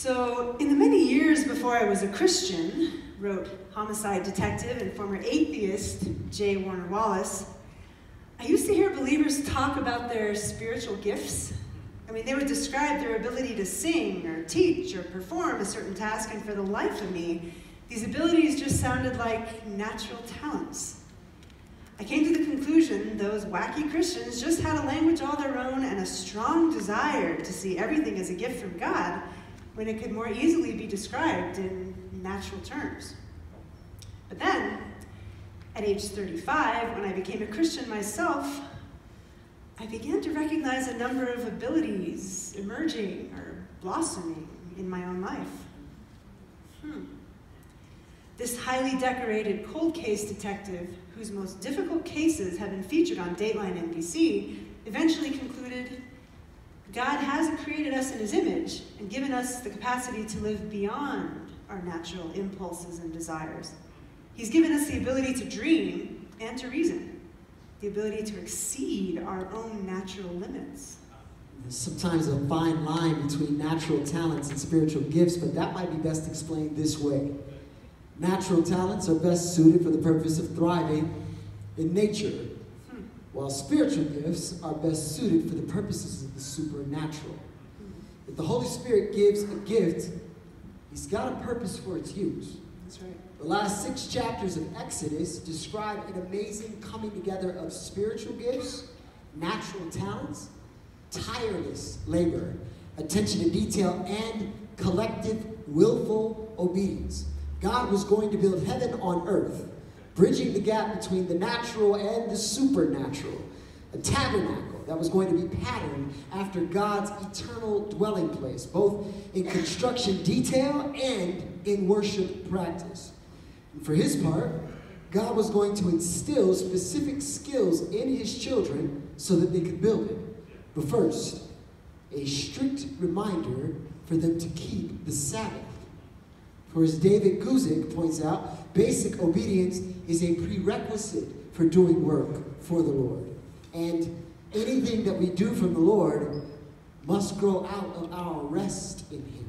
So, in the many years before I was a Christian, wrote homicide detective and former atheist J. Warner Wallace, I used to hear believers talk about their spiritual gifts. I mean, they would describe their ability to sing or teach or perform a certain task, and for the life of me, these abilities just sounded like natural talents. I came to the conclusion those wacky Christians just had a language all their own and a strong desire to see everything as a gift from God when it could more easily be described in natural terms. But then, at age 35, when I became a Christian myself, I began to recognize a number of abilities emerging or blossoming in my own life. This highly decorated cold case detective, whose most difficult cases have been featured on Dateline NBC, eventually concluded, God has created us in his image and given us the capacity to live beyond our natural impulses and desires. He's given us the ability to dream and to reason, the ability to exceed our own natural limits. There's sometimes a fine line between natural talents and spiritual gifts, but that might be best explained this way. Natural talents are best suited for the purpose of thriving in nature, while spiritual gifts are best suited for the purposes of the supernatural. If the Holy Spirit gives a gift, he's got a purpose for its use. That's right. The last 6 chapters of Exodus describe an amazing coming together of spiritual gifts, natural talents, tireless labor, attention to detail, and collective, willful obedience. God was going to build heaven on earth, bridging the gap between the natural and the supernatural. A tabernacle that was going to be patterned after God's eternal dwelling place, both in construction detail and in worship practice. And for his part, God was going to instill specific skills in his children so that they could build it. But first, a strict reminder for them to keep the Sabbath. For as David Guzik points out, basic obedience is a prerequisite for doing work for the Lord. And anything that we do from the Lord must grow out of our rest in him.